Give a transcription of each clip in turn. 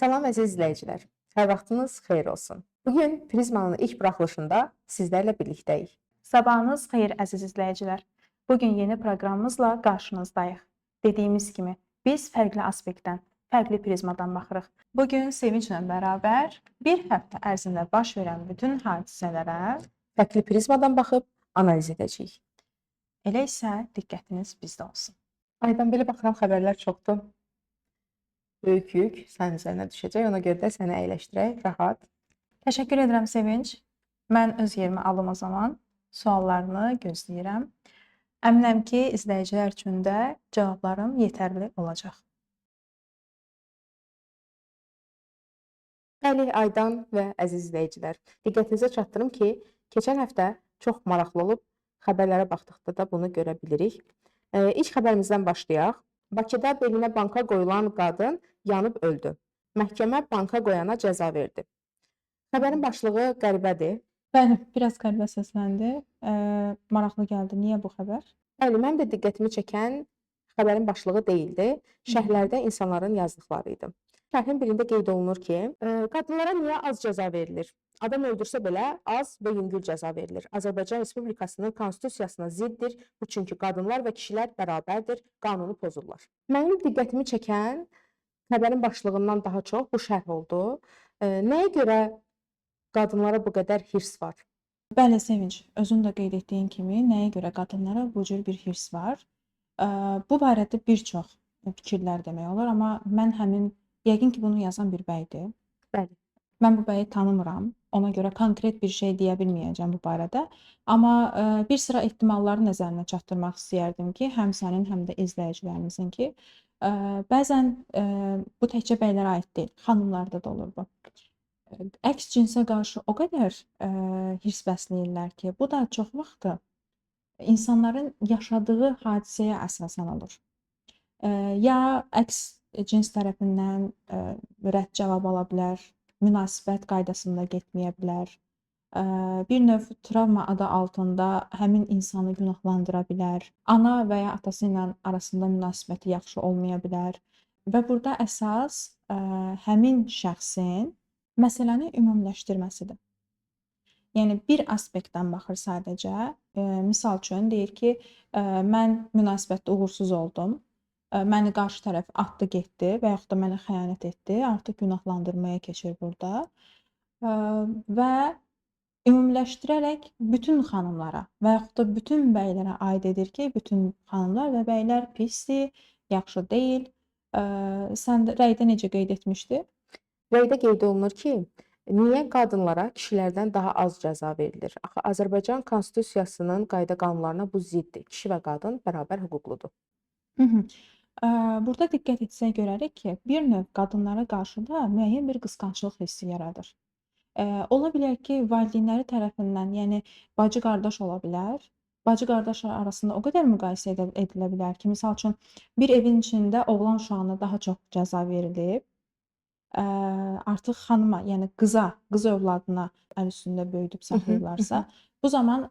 Salam əziz izləyicilər. Hər vaxtınız xeyir olsun. Bugün Prizmanın ilk buraxılışında sizlərlə birlikdəyik. Sabahınız xeyir əziz izləyicilər. Bugün yeni proqramımızla qarşınızdayıq. Dediyimiz kimi, biz fərqli aspektdən, fərqli prizmadan baxırıq. Bugün Sevinclə bərabər bir həftə ərzində baş verən bütün hadisələrə, Fərqli prizmadan baxıb analiz edəcəyik. elə isə diqqətiniz bizdə olsun. Aydan belə baxıram xəbərlər çoxdur. Böyük yük sənin üzərinə düşəcək. Ona görə də səni əyləşdirək, rahat. Təşəkkür edirəm Sevinc. Mən öz yerimi alım o zaman. Suallarını gözləyirəm. Əminəm ki, izləyicilər üçün də cavablarım yetərli olacaq. Bəli, Aydan və əziz izləyicilər. Diqqətinizə çatdırım ki, keçən həftə çox maraqlı olub. Xəbərlərə baxdıqda da bunu görə bilirik. İlk xəbərimizdən başlayaq. Bakıda belinə banka qoyulan qadın yanıb öldü. Məhkəmə banka qoyana cəza verdi. Xəbərin başlığı qəribədir. Bəli, biraz qəribə səsləndi. Maraqlı gəldi. Niyə bu xəbər? Bəli, mənim də diqqətimi çəkən xəbərin başlığı deyildi. Şərhlərdə insanların yazdıqları idi. Şərhin birində qeyd olunur ki, qadınlara niyə az cəza verilir? Adam öldürsə belə az və yüngül cəza verilir. Azərbaycan Respublikasının konstitusiyasına ziddir. Bu çünki qadınlar və kişilər bərabərdir, qanunu pozurlar. Mənim diqqətimi çəkən xəbərin başlığından daha çox bu şərh oldu. Nəyə görə qadınlara bu qədər hirs var? Bəli, Sevinc, özün də qeyd etdiyin kimi, nəyə görə qadınlara bu cür bir hirs var? Bu barədə bir çox fikirlər demək olar, amma mən yəqin ki, bunu yazan bir bəydir. Bəli. Mən bu bəyi tanımıram. Ona görə konkret bir şey deyə bilməyəcəm bu barədə. Amma bir sıra ehtimalları nəzərinə çatdırmaq istəyərdim ki, həm sənin, həm də izləyicilərimizin ki, bəzən bu təkcə bəylərə aid deyil, xanımlarda da olur bu. Əks cinsə qarşı o qədər hirs bəsləyirlər ki, bu da çox vaxtı insanların yaşadığı hadisəyə əsasən olur. Ya əks cins tərəfindən rədd cavab ala bilər, münasibət qaydasında getməyə bilər, bir növ travma adı altında həmin insanı günahlandıra bilər, ana və ya atası ilə arasında münasibəti yaxşı olmaya bilər və burada əsas həmin şəxsin məsələni ümumiləşdirməsidir. Yəni bir aspektdən baxır sadəcə. Misal üçün deyir ki, mən münasibətdə uğursuz oldum. Məni qarşı tərəf atdı, getdi və yaxud da mənə xəyanət etdi. Artıq günahlandırmaya keçir burada. Və ümumiləşdirərək bütün xanımlara və yaxud da bütün bəylərə aid edir ki, bütün xanımlar və bəylər pisdir, yaxşı deyil. Sən rəydə necə qeyd etmişdin? Rəydə qeyd olunur ki, niyə qadınlara kişilərdən daha az cəza verilir? Axı Azərbaycan konstitusiyasının qayda-qanunlarına bu ziddir. Kişi və qadın bərabər hüquqludur. Burada diqqət etsək görərik ki, bir növ qadınlara qarşı da müəyyən bir qısqanclıq hissi yaradır. Ola bilər ki, valideynləri tərəfindən, yəni bacı-qardaş ola bilər. Bacı-qardaşlar arasında o qədər müqayisə edilə bilər ki, misal üçün bir evin içində oğlan uşağına daha çox cəza verilib. Artıq xanıma, yəni qız övladına əl üstündə böyüdüb saxlayırlarsa, bu zaman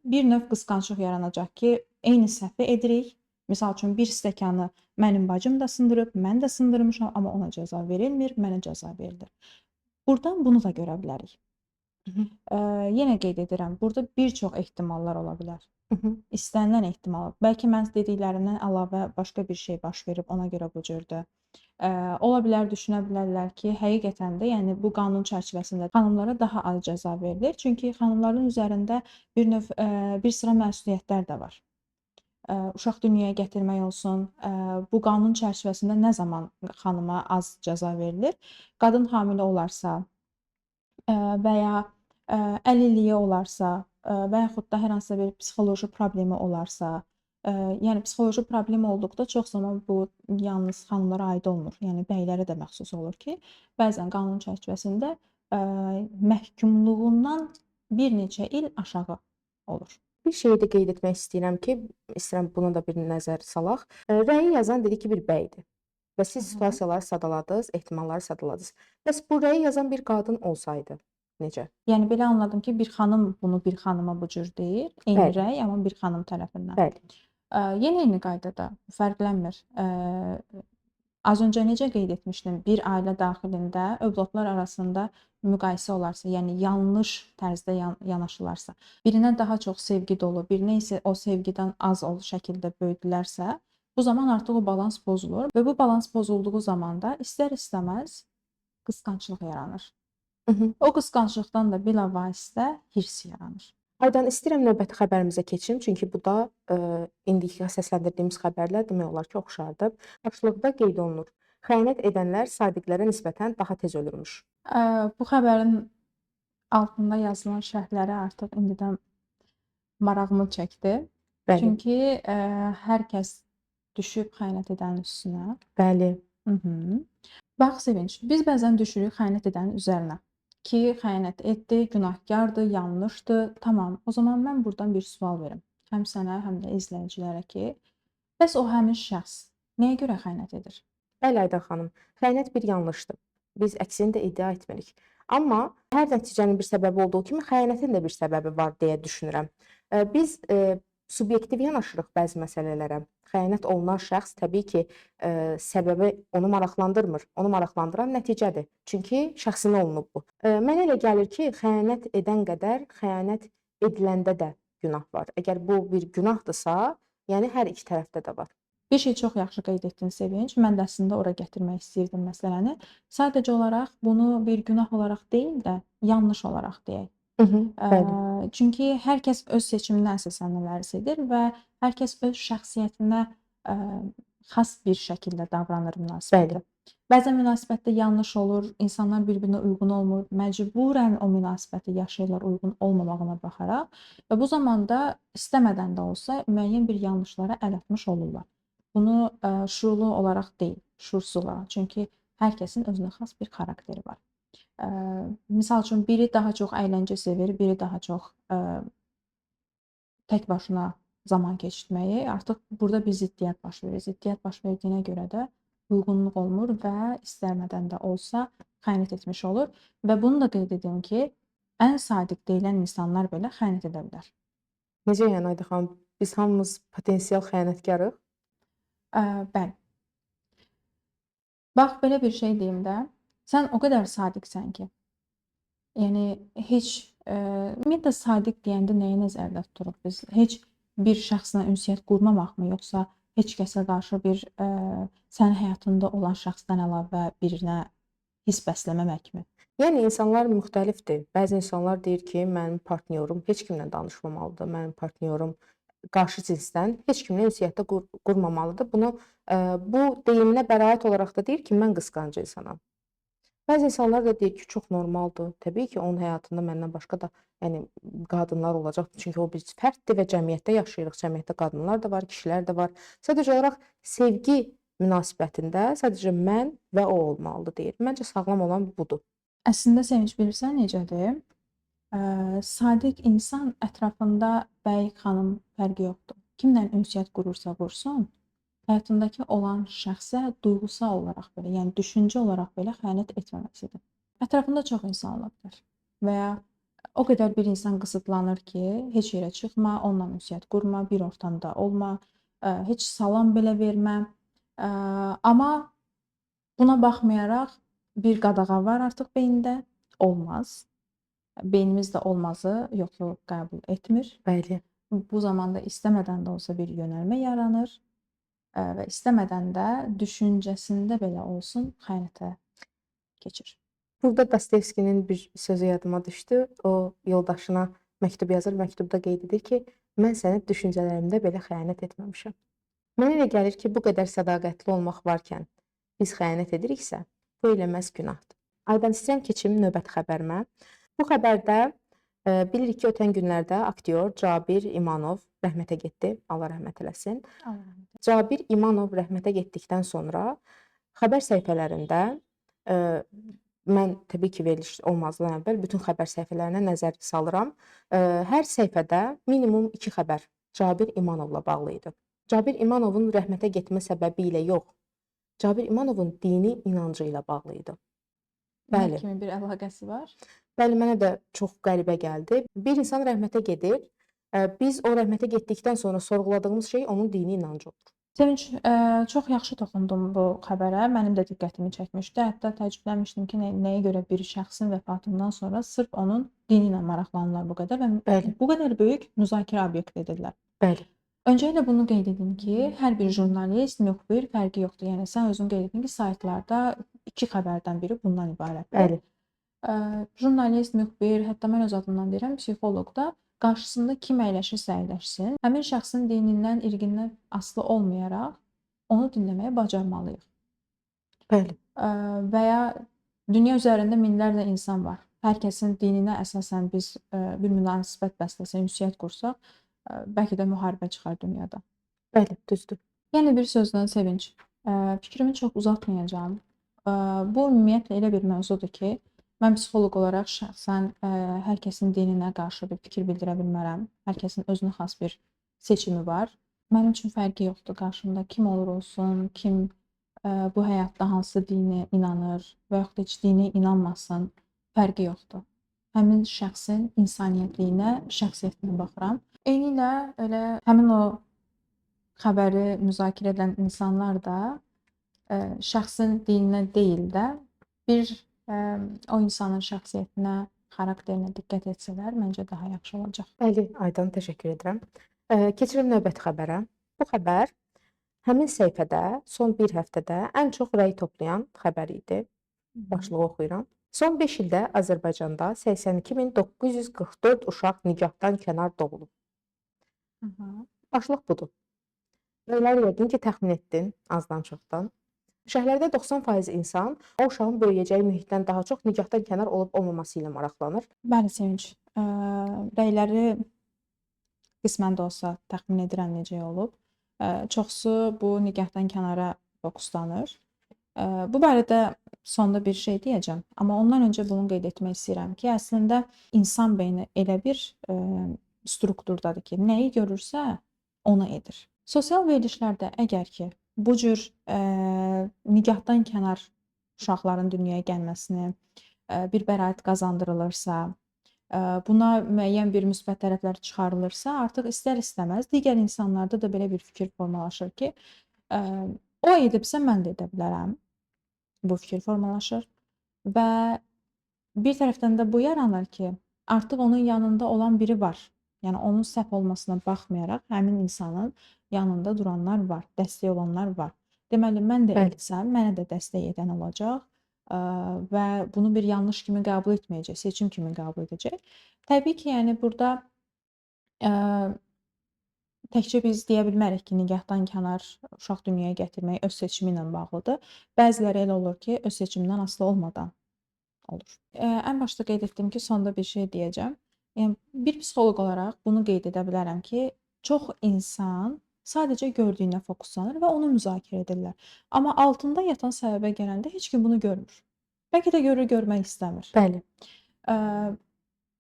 bir növ qısqanclıq yaranacaq ki, eyni səhvi edirik. Misal üçün bir stəkanı mənim bacım da sındırıb, mən də sındırmışam, amma ona cəza verilmir, mənə cəza verilir. Buradan bunu da görə bilərik. Yenə qeyd edirəm, burada bir çox ehtimallar ola bilər. İstənilən ehtimal. Bəlkə mən dediklərimdən əlavə başqa bir şey baş verib, ona görə bu cürdür. Ola bilər, düşünə bilərlər ki, həqiqətən də, yəni bu qanun çərçivəsində xanımlara daha az cəza verilir. Çünki xanımların üzərində bir sıra məsuliyyətlər də var. Uşaq dünyaya gətirmək olsun, bu qanun çərçivəsində nə zaman xanıma az cəza verilir? Qadın hamilə olarsa və ya əlilliyi olarsa və yaxud da hər hansısa bir psixoloji problemi olarsa, yəni psixoloji problem olduqda çox zaman bu yalnız xanımlara aid olmur. Yəni bəylərə də məxsus olur ki, bəzən qanun çərçivəsində məhkumluğundan bir neçə il aşağı olur. Bir şeyi də qeyd etmək istəyirəm buna da bir nəzər salaq. Rəyi yazan dedi ki, bir bəydir və siz situasiyaları sadaladınız, ehtimalları sadaladınız. Bəs bu rəyi yazan bir qadın olsaydı necə? Yəni belə anladım ki, bir xanım bunu bir xanıma bu cür deyir, eyni rəy, amma bir xanım tərəfindən. Bəli. Yenə eyni qaydada fərqlənmir. Az öncə necə qeyd etmişdim, bir ailə daxilində övladlar arasında müqayisə olarsa, yəni yanlış tərzdə yanaşılarsa, birinə daha çox sevgi dolu, birinə isə o sevgidən az şəkildə böyüdülərsə, bu zaman artıq o balans pozulur və bu balans pozulduğu zaman da istər-istəməz qısqanclıq yaranır. Hı hı. O qısqanclıqdan da bilavasitə hirs yaranır. Aydan, istəyirəm növbəti xəbərimizə keçim, çünki bu da indiki səsləndirdiyimiz xəbərlər demək olar ki, oxşardır. Başlıqda qeyd olunur: xəyanət edənlər sadiqlərə nisbətən daha tez ölürmüş. Bu xəbərin altında yazılan şərhləri artıq indidən marağımı çəkdi. Bəli, Çünki hər kəs düşüb xəyanət edənin üstünə. bəli. Bax Sevinç, biz bəzən düşürük xəyanət edənin üzərinə ki, xəyanət etdi, günahkardır, yanlışdır. Tamam, o zaman mən buradan bir sual verim. Həm sənə, həm də izləyicilərə ki, bəs o həmin şəxs nəyə görə xəyanət edir? Bəli, Aydan xanım, xəyanət bir yanlışdır. Biz əksini də iddia etmirik. Amma hər nəticənin bir səbəbi olduğu kimi xəyanətin də bir səbəbi var deyə düşünürəm. Biz subyektiv yanaşırıq bəzi məsələlərə. Xəyanət olunan şəxs təbii ki, səbəbi onu maraqlandırmır. Onu maraqlandıran nəticədir. Çünki şəxsinə olunub bu. Mənə elə gəlir ki, xəyanət edən qədər xəyanət ediləndə də günah var. Əgər bu bir günahdısa, yəni hər iki tərəfdə də var. Bir şey çox yaxşı qeyd etdin Sevinç. Mən də əslində ora gətirmək istəyirdim məsələni. Sadəcə olaraq bunu bir günah olaraq deyil də, yanlış olaraq deyək. Bəli, Çünki hər kəs öz seçiminə əsasən analiz edir və hər kəs öz şəxsiyyətinə xas bir şəkildə davranır münasibətdə. bəli. Bəzən münasibətdə yanlış olur, insanlar bir-birinə uyğun olmur, məcburən o münasibəti yaşayırlar uyğun olmamağına baxaraq və bu zamanda istəmədən də olsa müəyyən bir yanlışlara əl atmış olurlar. Bunu şuurlu olaraq deyil, şuursuz olaraq. Çünki hər kəsin özünə xas bir xarakteri var. Misal üçün biri daha çox əyləncə sevir, biri daha çox tək başına zaman keçirməyi. Artıq burada bir ziddiyyət baş verir. Ziddiyyət baş verdiyinə görə də uyğunluq olmur və istəmədən də olsa xəyanət etmiş olur. Və bunu da qeyd edim ki, ən sadiq deyilən insanlar belə xəyanət edə bilər. Necə yəni Aydan xanım? Biz hamımız potensial xəyanətkarıq. Bəli. Bax, belə bir şey deyim də, sən o qədər sadiqsən ki, yəni heç, ümumiyyətlə sadiq deyəndə nəyi nəzərdə tuturuq biz? Heç bir şəxslə ünsiyyət qurmamaqmı, yoxsa heç kəsə qarşı bir, sənin həyatında olan şəxsdən əlavə birinə hiss bəsləməməkmi? Yəni insanlar müxtəlifdir. Bəzi insanlar deyir ki, mənim partnyorum heç kimlə danışmamalıdır, mənim partnyorum qarşı cinsdən heç kimlə ünsiyyətdə qurmamalıdır. Bunu bu deyiminə bəraət olaraq da deyir ki, mən qısqanc insanam. Bəzi insanlar da deyir ki, çox normaldır. Təbii ki, onun həyatında məndən başqa da yəni qadınlar olacaq. Çünki o bir fərddir və cəmiyyətdə yaşayırıq. Cəmiyyətdə qadınlar da var, kişilər də var. Sadəcə olaraq sevgi münasibətində sadəcə mən və o olmalıdır deyir. Məncə sağlam olan budur. Əslində Sevinç bilirsən necədir? Sadiq insan ətrafında bəy, xanım fərqi yoxdur. Kimlə ünsiyyət qurursa qursun, həyatındakı olan şəxsə duyğusal olaraq belə, yəni düşüncə olaraq belə xəyanət etməməsidir. Ətrafında çox insan ola bilər və ya o qədər bir insan qısıtlanır ki, heç yerə çıxma, onunla ünsiyyət qurma, bir ortamda olma, heç salam belə vermə. Amma buna baxmayaraq bir qadağa var artıq beyində, olmaz. Beynimiz də olmazı yoxluq qəbul etmir. Bəli. Bu zamanda istəmədən də olsa bir yönəlmə yaranır və istəmədən də düşüncəsində belə olsun xəyanətə keçir. Burada Dostoyevskinin bir sözü yadıma düşdü. O yoldaşına məktub yazır, məktubda qeyd edir ki, mən sənə düşüncələrimdə belə xəyanət etməmişəm. Mənə elə gəlir ki, bu qədər sədaqətli olmaq varkən biz xəyanət ediriksə, bu eləməz günahdır. Aydan, istəyirəm keçim növbəti xəbərimə. Bu xəbərdə bilirik ki, ötən günlərdə aktyor Cabir İmanov rəhmətə getdi. Allah rəhmət eləsin. Cabir İmanov rəhmətə getdikdən sonra xəbər səhifələrində mən təbii ki, veriliş olmazdan əvvəl bütün xəbər səhifələrinə nəzər salıram. Hər səhifədə minimum 2 xəbər Cabir İmanovla bağlı idi. Cabir İmanovun rəhmətə getmə səbəbi ilə yox, Cabir İmanovun dini inancı ilə bağlı idi. Nə kimi bir əlaqəsi var? Bəli, mənə də çox qəribə gəldi. Bir insan rəhmətə gedir, biz o rəhmətə getdikdən sonra sorğuladığımız şey onun dini inancı olur. Sevinç, çox yaxşı toxundun bu xəbərə. Mənim də diqqətimi çəkmişdi. Hətta təəccüblənmişdim ki, nəyə görə bir şəxsin vəfatından sonra sırf onun dini ilə maraqlanırlar bu qədər və Bəli, bu qədər böyük müzakirə obyekti edirlər. bəli, Öncəliklə bunu qeyd edim ki, hər bir jurnalist, müxbir fərqi yoxdur. Yəni sən özün qeyd etdin ki, saytlarda 2 xəbərdən biri bundan ibarətdir. bəli, Jurnalist, müxbir, hətta mən öz adımdan deyirəm, psixoloq da qarşısında kim əyləşirsə əyləşsin, həmin şəxsin dinindən, irqindən asılı olmayaraq onu dinləməyi bacarmalıyıq. bəli, Və ya dünya üzərində minlərlə insan var. Hər kəsin dininə əsasən biz bir münasibət bəsləsək, ünsiyyət qursaq, bəlkə də müharibə çıxar dünyada. bəli, düzdür. Yəni bir sözlə Sevinç, fikrimi çox uzatmayacağam. Bu ümumiyyətlə elə bir mövzudur ki, mən psixoloq olaraq şəxsən hər kəsin dininə qarşı bir fikir bildirə bilmərəm. Hər kəsin özünə xas bir seçimi var. Mənim üçün fərqi yoxdur qarşımda kim olur olsun, kim bu həyatda hansı dinə inanır və yaxud da heç dinə inanmasın, fərqi yoxdur. Həmin şəxsin insaniyyətliyinə, şəxsiyyətinə baxıram. Eynilə elə həmin o xəbəri müzakirə edən insanlar da şəxsin dininə deyil də bir o insanın şəxsiyyətinə, xarakterinə diqqət etsələr, məncə daha yaxşı olacaq. Bəli, Aydan, təşəkkür edirəm. Keçirim növbəti xəbərə. Bu xəbər həmin səhifədə son bir həftədə ən çox rəy toplayan xəbər idi. Başlığı oxuyuram. Son 5 ildə Azərbaycanda 82.944 uşaq nikahdan kənar doğulub. Başlıq budur. Rəyləri yəqin ki, təxmin etdin azdan çoxdan. Şəhərlərdə 90% insan o uşağın böyüyəcəyi mühitdən daha çox nikahdan kənar olub-olmaması ilə maraqlanır. Bəli, Sevinç. Rəyləri qismən də olsa təxmin edirəm necə olub. Çoxsu bu nikahdan kənara fokuslanır. Bu barədə sonda bir şey deyəcəm, amma ondan öncə bunu qeyd etmək istəyirəm ki, əslində insan beyni elə bir strukturdadır ki, nəyi görürsə, onu edir. Sosial verilişlərdə əgər ki, bu cür nikahdan kənar uşaqların dünyaya gəlməsini bir bəraət qazandırılırsa, buna müəyyən bir müsbət tərəflər çıxarılırsa, artıq istər-istəməz digər insanlarda da belə bir fikir formalaşır ki, o edibsə mən də edə bilərəm. Bu fikir formalaşır və bir tərəfdən də bu yaranır ki, artıq onun yanında olan biri var. Yəni onun səhv olmasına baxmayaraq həmin insanın yanında duranlar var, dəstək olanlar var. Deməli, mən də Bəli. etsəm, mənə də dəstək edən olacaq və bunu bir yanlış kimi qəbul etməyəcək, seçim kimi qəbul edəcək. Təbii ki, yəni burada təkcə biz deyə bilmərik ki, nikahdan kənar uşaq dünyaya gətirmək öz seçimi ilə bağlıdır. Bəziləri elə olur ki, öz seçimindən asılı olmadan olur. Ən başda qeyd etdim ki, sonda bir şey deyəcəm. Yəni bir psixoloq olaraq bunu qeyd edə bilərəm ki, çox insan sadəcə gördüyünə fokuslanır və onu müzakirə edirlər. Amma altında yatan səbəbə gələndə heç kim bunu görmür. Bəlkə də görür, görmək istəmir. Bəli,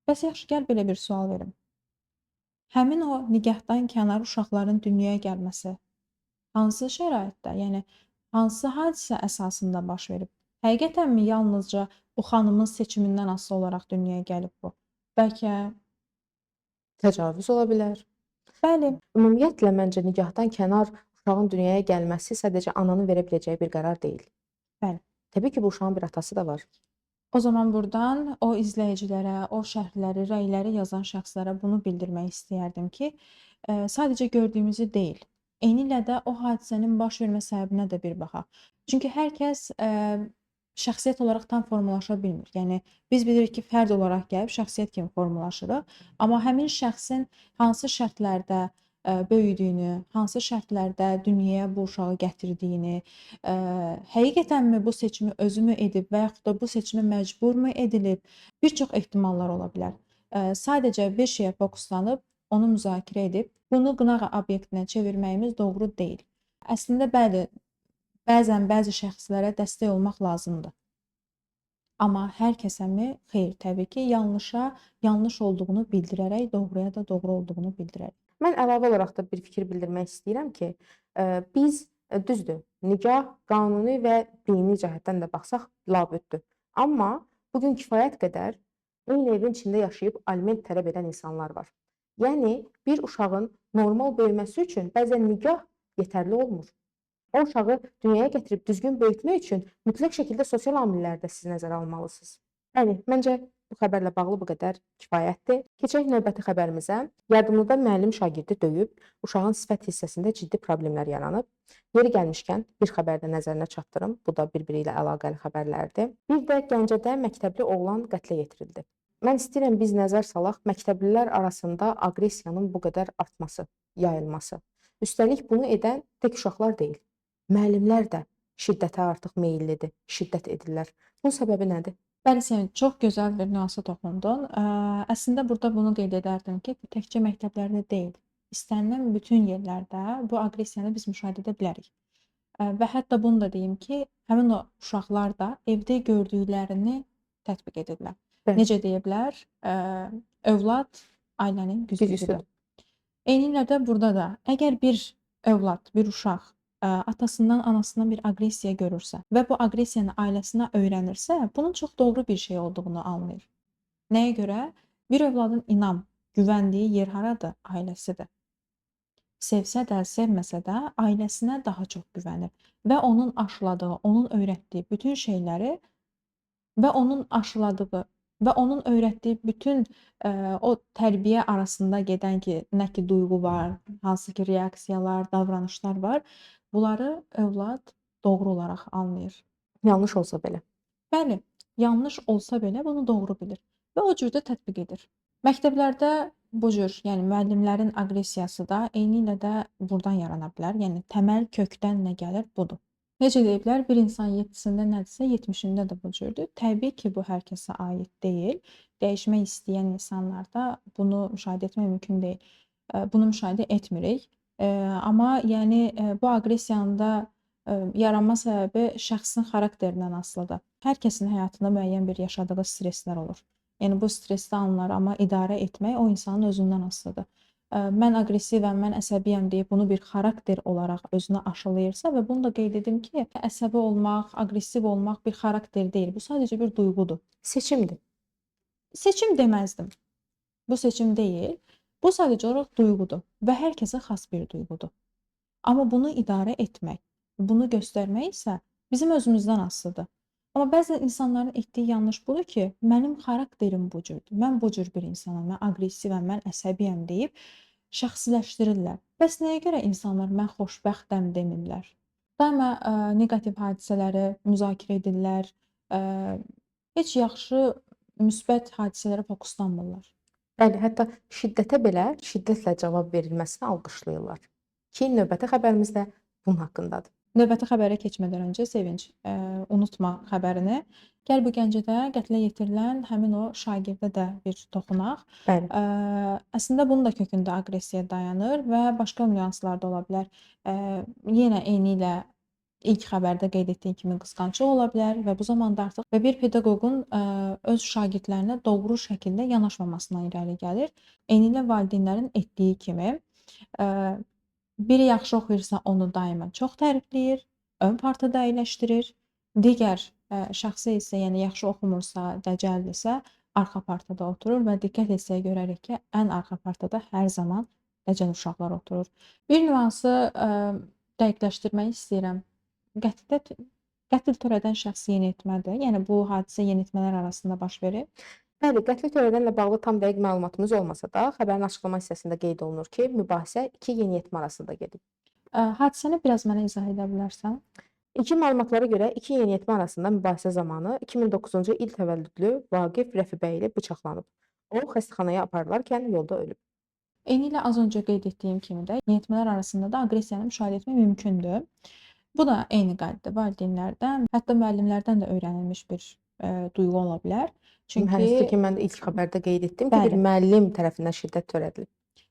Bəs yaxşı, gəl belə bir sual verim. Həmin o nikahdan kənar uşaqların dünyaya gəlməsi hansı şəraitdə, yəni hansı hadisə əsasında baş verib? Həqiqətənmi yalnızca o xanımın seçimindən asılı olaraq dünyaya gəlib bu? Bəlkə təcavüz ola bilər. bəli, Ümumiyyətlə məncə nikahdan kənar uşağın dünyaya gəlməsi sadəcə ananın verə biləcəyi bir qərar deyil. bəli. Təbii ki, bu uşağın bir atası da var. O zaman burdan o izləyicilərə, o şərhləri, rəyləri yazan şəxslərə bunu bildirmək istəyərdim ki, sadəcə gördüyümüzü deyil, eynilə də o hadisənin baş vermə səbəbinə də bir baxaq. Çünki hər kəs şəxsiyyət olaraq tam formalaşa bilmir. Yəni biz bilirik ki, fərd olaraq gəlib şəxsiyyət kimi formalaşırıq, amma həmin şəxsin hansı şərtlərdə böyüdüyünü, hansı şərtlərdə dünyaya bu uşağı gətirdiyini, həqiqətənmi bu seçimi özümü edib və yaxud da bu seçimə məcburmu edilib, bir çox ehtimallar ola bilər. Sadəcə bir şeyə fokuslanıb, onu müzakirə edib, bunu qınaq obyektinə çevirməyimiz doğru deyil. Əslində bəli, bəzən bəzi şəxslərə dəstək olmaq lazımdır. Amma hər kəsəmi? Xeyr, təbii ki, yanlışa yanlış olduğunu bildirərək, doğruya da doğru olduğunu bildirərək. Mən əlavə olaraq da bir fikir bildirmək istəyirəm ki, biz düzdür, nikah qanuni və dini cəhətdən də baxsaq labüddür. Amma bu gün kifayət qədər eyni evin içində yaşayıb aliment tələb edən insanlar var. Yəni bir uşağın normal böyüməsi üçün bəzən nikah yetərli olmur. O uşağı dünyaya gətirib düzgün böyütmək üçün mütləq şəkildə sosial amilləri də siz nəzərə almalısınız. Bəli, məncə bu xəbərlə bağlı bu qədər kifayətdir. Keçək növbəti xəbərimizə. Yardımlıda müəllim şagirdi döyüb, uşağın sifət hissəsində ciddi problemlər yaranıb. Yeri gəlmişkən bir xəbər də nəzərinə çatdırım. Bu da bir-biri ilə əlaqəli xəbərlərdir. Bir də Gəncədə məktəbli oğlan qətlə yetirildi. Mən istəyirəm biz nəzər salaq məktəblilər arasında aqressiyanın bu qədər artması, yayılması. Üstəlik bunu edən tək uşaqlar deyil. Müəllimlər də şiddətə artıq meyillidir, şiddət edirlər. Bunun səbəbi nədir? Bəli, Sevinç, çox gözəl bir nüansa toxundun. Əslində burada bunu qeyd edərdim ki, bu təkcə məktəblərdə deyil, istənilən bütün yerlərdə bu aqressiyanı biz müşahidə edə bilərik. Və hətta bunu da deyim ki, həmin o uşaqlar da evdə gördüklərini tətbiq edirlər. Bəli. Necə deyiblər? Övlad ailənin güzgüsüdür. Eynilə də burada da əgər bir övlad, bir uşaq atasından, anasından bir aqressiya görürsə və bu aqressiyanı ailəsinə öyrənirsə, bunun çox doğru bir şey olduğunu anlayır. Nəyə görə? Bir övladın inam, güvəndiyi yer haradır? Ailəsidir. Sevsə də, sevməsə də ailəsinə daha çox güvənir və onun aşıladığı, onun öyrətdiyi bütün şeyləri və onun aşıladığı və onun öyrətdiyi bütün o tərbiyə arasında gedən ki, nə ki duyğu var, hansı ki reaksiyalar, davranışlar var, bunları övlad doğru olaraq anlayır. Yanlış olsa belə. Bəli, yanlış olsa belə bunu doğru bilir və o cür də tətbiq edir. Məktəblərdə bu cür, yəni müəllimlərin aqressiyası da eynilə də buradan yarana bilər. Yəni təməl kökdən nə gəlir budur. Necə deyiblər, bir insan 7-sində nədirsə, 70-ində də bu cürdür. Təbii ki, bu hər kəsə aid deyil. Dəyişmək istəyən insanlarda bunu müşahidə etmək mümkün deyil. Bunu müşahidə etmirik. Amma yəni bu aqressiyanın da yaranma səbəbi şəxsin xarakterindən asılıdır. Hər kəsin həyatında müəyyən bir yaşadığı stresslər olur. Yəni bu stresli anları amma idarə etmək o insanın özündən asılıdır. Mən aqressivəm, mən əsəbiyəm deyib bunu bir xarakter olaraq özünə aşılayırsa və bunu da qeyd edim ki, əsəbi olmaq, aqressiv olmaq bir xarakter deyil. Bu sadəcə bir duyğudur. Seçimdir. Seçim deməzdim. Bu seçim deyil. Bu sadəcə olaraq duyğudur və hər kəsə xas bir duyğudur. Amma bunu idarə etmək, bunu göstərmək isə bizim özümüzdən asılıdır. Amma bəzən insanların etdiyi yanlış budur ki, mənim xarakterim bu cürdür, mən bu cür bir insanam, mən aqressivəm, mən əsəbiyəm deyib şəxsiləşdirirlər. Bəs nəyə görə insanlar mən xoşbəxtəm demirlər? Daima neqativ hadisələri müzakirə edirlər, heç yaxşı, müsbət hadisələrə fokuslanmırlar. Bəli, hətta şiddətə belə şiddətlə cavab verilməsini alqışlayırlar. Ki, növbəti xəbərimiz də bunun haqqındadır. Növbəti xəbərə keçmədən öncə Sevinç, unutma xəbərini. Gəl bu Gəncədə qətlə yetirilən həmin o şagirdə də bir toxunaq. Bəli. Əslində bunun da kökündə aqressiya dayanır və başqa nüanslar da ola bilər. Yenə eynilə ilk xəbərdə qeyd etdiyim kimi qısqanclıq ola bilər və bu zamanda artıq bir pedaqoqun öz şagirdlərinə doğru şəkildə yanaşmamasından irəli gəlir. Eynilə valideynlərin etdiyi kimi biri yaxşı oxuyursa onu daima çox tərifləyir, ön partada əyləşdirir. Digər şəxsi isə, yəni yaxşı oxumursa, dəcəldirsə, arxa partada oturur və diqqət etsək görərik ki, ən arxa partada hər zaman dəcəl uşaqlar oturur. Bir nüansı dəqiqləşdirmək istəyirəm. Qətl törədən şəxs yeniyetmədir. Yəni bu hadisə yeniyetmələr arasında baş verir. Bəli, qətli törədənlə bağlı tam dəqiq məlumatımız olmasa da, xəbərin açıqlama hissəsində qeyd olunur ki, mübahisə iki yeniyetmə arasında gedib. Hadisəni biraz mənə izah edə bilərsən? İlkin məlumatlara görə iki yeniyetmə arasında mübahisə zamanı 2009-cu il təvəllüdlü Vaqif Rəfibəyli bıçaqlanıb. O, xəstəxanaya aparılarkən yolda ölüb. Eynilə az öncə qeyd etdiyim kimi də yeniyetmələr arasında da aqressiyanı müşahidə etmək mümkündür. Bu da eyni qaydada valideynlərdən, hətta müəllimlərdən də öyrənilmiş bir duyğu ola bilər. Çünki ki, mən də ilk xəbərdə qeyd etdim ki, Bəli. bir müəllim tərəfindən şiddət törədilib.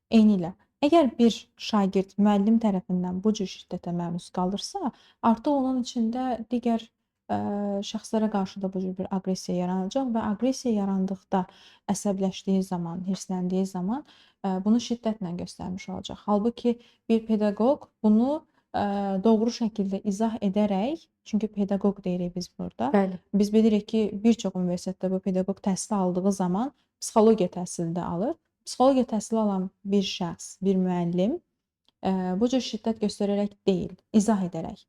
Eynilə. Əgər bir şagird müəllim tərəfindən bu cür şiddətə məruz qalırsa, artıq onun içində digər şəxslərə qarşı da bu cür bir aqressiya yaranacaq və aqressiya yarandıqda əsəbləşdiyi zaman, hirsləndiyi zaman bunu şiddətlə göstərmiş olacaq. Halbuki bir pedaqoq bunu doğru şəkildə izah edərək, çünki pedaqoq deyirik biz burada. Bəli. Biz bilirik ki, bir çox universitetdə bu pedaqoq təhsil aldığı zaman psixologiya təhsili də alır. Psixologiya təhsili alan bir şəxs, bir müəllim Bu cür şiddət göstərərək deyil, izah edərək.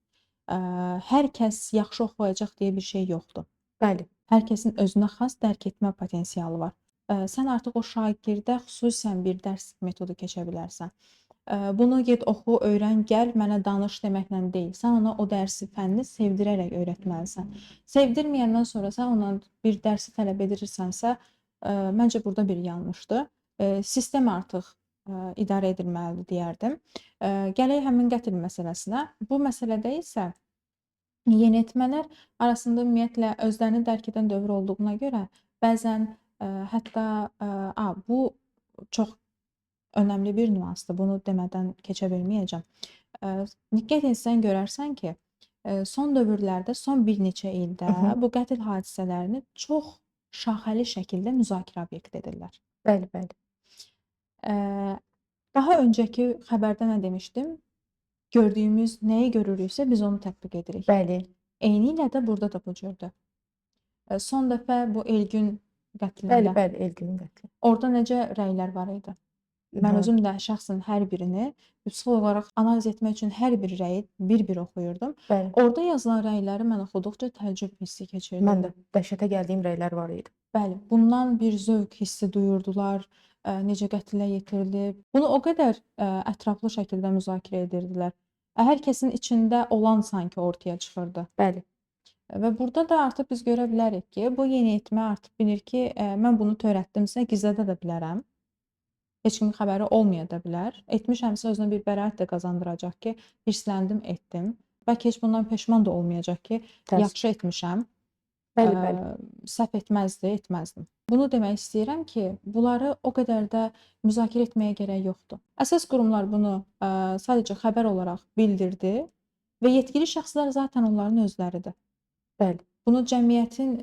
Hər kəs yaxşı oxuyacaq deyə bir şey yoxdur. Bəli, Hər kəsin özünə xas dərk etmə potensialı var. Sən artıq o şagirdə xüsusən bir dərs metodu keçə bilərsən. Bunu get oxu, öyrən, gəl, mənə danış deməklə deyil. Sən ona o dərsi, fənni sevdirərək öyrətməlisən. Sevdirməyəndən sonra sən ona bir dərsi tələb edirsənsə, məncə burada bir yanlışdır. Sistem artıq idarə edilməlidir deyərdim. Gələk həmin qətl məsələsinə. Bu məsələdə isə yeniyetmələr arasında ümumiyyətlə özlərini dərk edən dövr olduğuna görə bəzən hətta bu çox önəmli bir nüansdır. Bunu demədən keçə bilməyəcəm. Diqqət etsən görərsən ki, son dövrlərdə, son bir neçə ildə hı hı, bu qətl hadisələrini çox şaxəli şəkildə müzakirə obyekti edirlər. bəli, bəli, Eee, Daha öncəki xəbərdə nə demişdim? Gördüyümüz nəyi görürüksə biz onu tətbiq edirik. bəli, Eynilə də burada da bu cürdür. Son dəfə bu Elgün bəli, qətlində bəli, Elgünün qətli. orada necə rəylər var idi? Mən Hə, özüm də şəxsən hər birini psixoloq olaraq analiz etmək üçün hər bir rəyi bir-bir oxuyurdum. bəli. Orada yazılan rəyləri mən oxuduqca təəccüb hissi Mən keçirdim. də dəhşətə gəldiyim rəylər var idi. Bəli, bundan bir zövq hissi duyurdular, necə qətlə yetirilib. Bunu o qədər ətraflı şəkildə müzakirə edirdilər. Hər kəsin içində olan sanki ortaya çıxırdı. Bəli, Və burada da artıq biz görə bilərik ki, bu yeniyetmə artıq bilir ki, mən bunu törətdimsə gizlədə də bilərəm. Heç kimin xəbəri olmaya da bilər. Etmişəmsə özünə bir bəraət də qazandıracaq ki, hirsləndim, etdim. Bəlkə heç bundan peşman da olmayacaq ki, təəssüf. yaxşı etmişəm. Bəli, bəli, Səhv etməzdim. Bunu demək istəyirəm ki, bunları o qədər də müzakirə etməyə gərək yoxdur. Əsas qurumlar bunu sadəcə xəbər olaraq bildirdi və yetkili şəxslər zaten onların özləridir. bəli, Bunu cəmiyyətin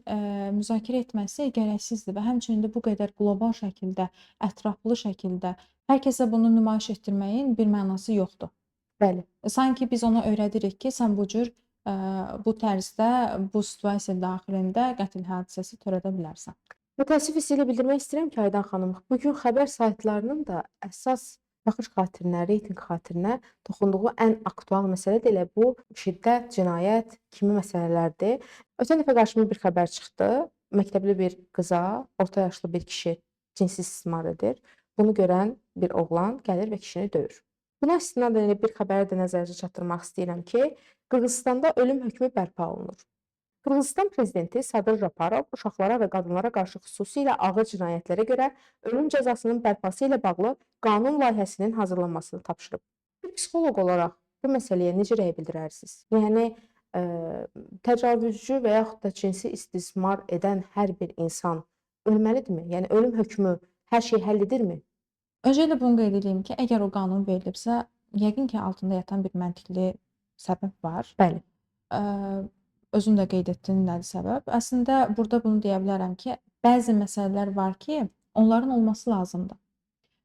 müzakirə etməsi gərəksizdir və həmçinin də bu qədər qlobal şəkildə, ətraflı şəkildə hər kəsə bunu nümayiş etdirməyin bir mənası yoxdur. bəli. Sanki biz ona öyrədirik ki, sən bu cür bu tərzdə, bu situasiya daxilində qətl hadisəsi törədə bilərsən. Mütəəssif hissi ilə bildirmək istəyirəm ki, Aydan xanım, bu gün xəbər saytlarının da əsas baxış xatirinə, reytinq xatirinə toxunduğu ən aktual məsələ də elə bu şiddət, cinayət kimi məsələlərdir. Ötən dəfə qarşıma bir xəbər çıxdı. Məktəbli bir qıza orta yaşlı bir kişi cinsi istismar edir. Bunu görən bir oğlan gəlir və kişini döyür. Buna istinadən elə bir xəbəri də nəzərinizə çatdırmaq istəyirəm ki, Qırğızstanda ölüm hökmü bərpa olunur. Qırğızstan prezidenti Sadır Japarov uşaqlara və qadınlara qarşı xüsusilə ağır cinayətlərə görə ölüm cəzasının bərpası ilə bağlı qanun layihəsinin hazırlanmasını tapşırıb. Bir psixoloq olaraq bu məsələyə necə rəy bildirərsiniz? Yəni təcavüzcü və yaxud da cinsi istismar edən hər bir insan ölməlidirmi? Yəni ölüm hökmü hər şeyi həll edirmi? Öncəliklə bunu qeyd edeyim ki, əgər o qanun verilibsə, yəqin ki, altında yatan bir məntiqli səbəb var. Bəli, Özün də qeyd etdin nədir səbəb? Əslində burada bunu deyə bilərəm ki, bəzi məsələlər var ki, onların olması lazımdır.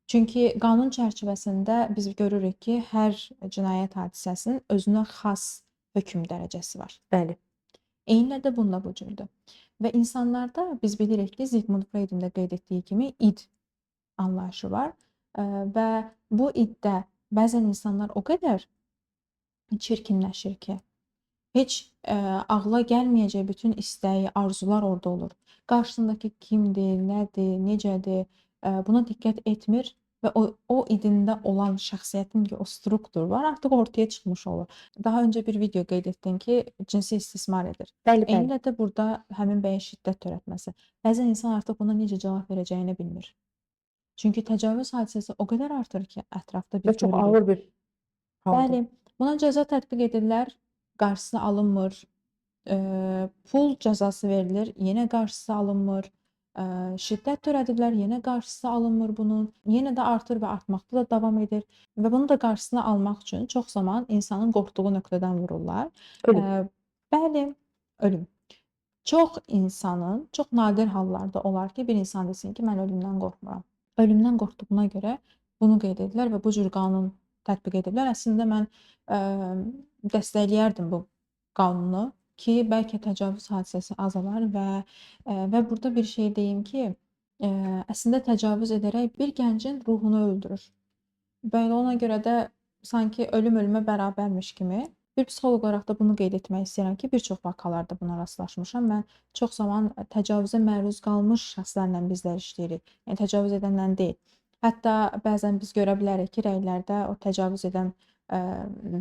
Çünki qanun çərçivəsində biz görürük ki, hər cinayət hadisəsinin özünə xas hökm dərəcəsi var. bəli, Eynilə də bunda bu cürdür. Və insanlarda biz bilirik ki, Sigmund Freudun da qeyd etdiyi kimi id anlayışı var və bu iddə bəzən insanlar o qədər çirkinləşir ki, heç ağla gəlməyəcək bütün istəyi, arzular orada olur. Qarşısındakı kimdir, nədir, necədir, buna diqqət etmir və o idində olan şəxsiyyətin ki, o struktur var, artıq ortaya çıxmış olur. Daha öncə bir video qeyd etdin ki, cinsi istismar edir. bəli, bəli. Eynilə də burada həmin bəyə şiddət törətməsi. Bəzən insan artıq buna necə cavab verəcəyini bilmir. Çünki təcavüz hadisəsi o qədər artır ki, ətrafda Və biz çox görürük. ağır bir haldır. Bəli, buna cəza tətbiq edirlər, qarşısı alınmır. Pul cəzası verilir, yenə qarşısı alınmır. Şiddət törədiblər, yenə qarşısı alınmır bunun. Yenə də artır və artmaqda da davam edir və bunun da qarşısını almaq üçün çox zaman insanın qorxduğu nöqtədən vururlar. Ölüm. Bəli, ölüm. Çox insanın, çox nadir hallarda olar ki, bir insan desin ki, mən ölümdən qorxmuram. Ölümdən qorxduğuna görə bunu qeyd edirlər və bu cür qanun tətbiq ediblər. Əslində mən dəstəkləyərdim bu qanunu ki, bəlkə təcavüz hadisəsi azalar və burada bir şey deyim ki, əslində təcavüz edərək bir gəncin ruhunu öldürür. Belə ona görə də sanki ölüm ölümə bərabərmiş kimi. Bir psixoloq olaraq da bunu qeyd etmək istəyirəm ki, bir çox vakalarda buna rastlaşmışam. Mən çox zaman təcavüzə məruz qalmış şəxslərlə bizlər işləyirik. Yəni təcavüz edənlə deyil. Hətta bəzən biz görə bilərik ki, rəylərdə o təcavüz edən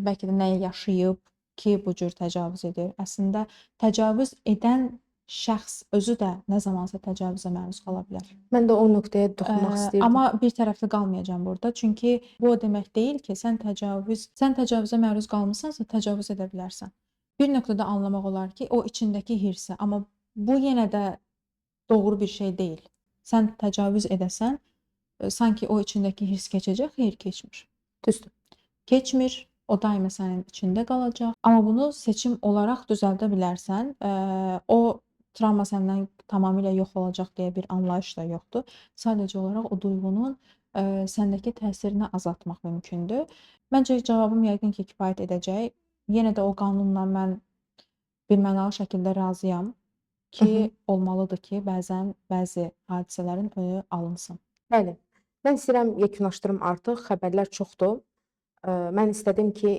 bəlkə də nəyi yaşayıb ki, bu cür təcavüz edir. Əslində təcavüz edən şəxs özü də nə zamansa təcavüzə məruz qala bilər. Mən də o nöqtəyə toxunmaq istəyirdim. Amma bir tərəfli qalmayacağam burada. Çünki bu o demək deyil ki, sən təcavüzə məruz qalmısansa, təcavüz edə bilərsən. Bir nöqtədə anlamaq olar ki, o içindəki hirsə, amma bu yenə də doğru bir şey deyil. Sən təcavüz edəsən, sanki o içindəki hirs keçəcək, xeyr keçmir. Düzdür. Keçmir, o daima sənin içində qalacaq. Amma bunu seçim olaraq düzəldə bilərsən. O travma səndən tamamilə yox olacaq deyə bir anlayış da yoxdur. Sadəcə olaraq o duyğunun səndəki təsirini azaltmaq mümkündür. Məncə cavabım yəqin ki, kifayət edəcək. Yenə də o qanunla mən birmənalı şəkildə razıyam ki, olmalıdır ki, bəzən bəzi hadisələrin önü alınsın. Bəli. Mən istəyirəm yekunlaşdırım artıq. Xəbərlər çoxdur. Mən istədim ki,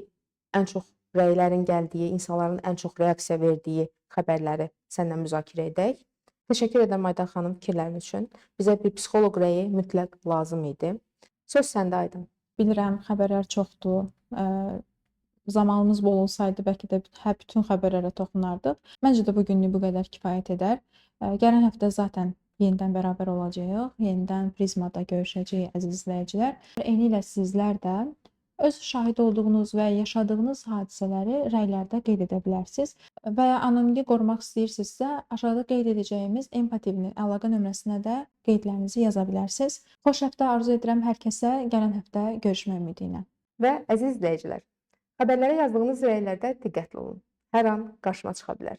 ən çox rəylərin gəldiyi, insanların ən çox reaksiya verdiyi xəbərləri səninlə müzakirə edək. Təşəkkür edirəm Aydan xanım fikirlərin üçün. Bizə bir psixoloq rəyi mütləq lazım idi. Söz səndə Aydan. Bilirəm, xəbərlər çoxdur. Zamanımız bol olsaydı, bəlkə də bütün xəbərlərə toxunardıq. Məncə də bu günlük bu qədər kifayət edər. Gələn həftə zaten yenidən bərabər olacağıq. Yenidən Prizmada görüşəcəyik əziz izləyicilər. Eynilə sizlər də öz şahid olduğunuz və yaşadığınız hadisələri rəylərdə qeyd edə bilərsiniz və ya anonimliyi qorumaq istəyirsinizsə, aşağıda qeyd edəcəyimiz Empativnin əlaqə nömrəsinə də qeydlərinizi yaza bilərsiniz. Xoş həftə arzu edirəm hər kəsə, gələn həftə görüşmək ümidi ilə. Və əziz izləyicilər, xəbərlərə yazdığınız rəylərdə diqqətli olun. Hər an qarşıma çıxa bilər.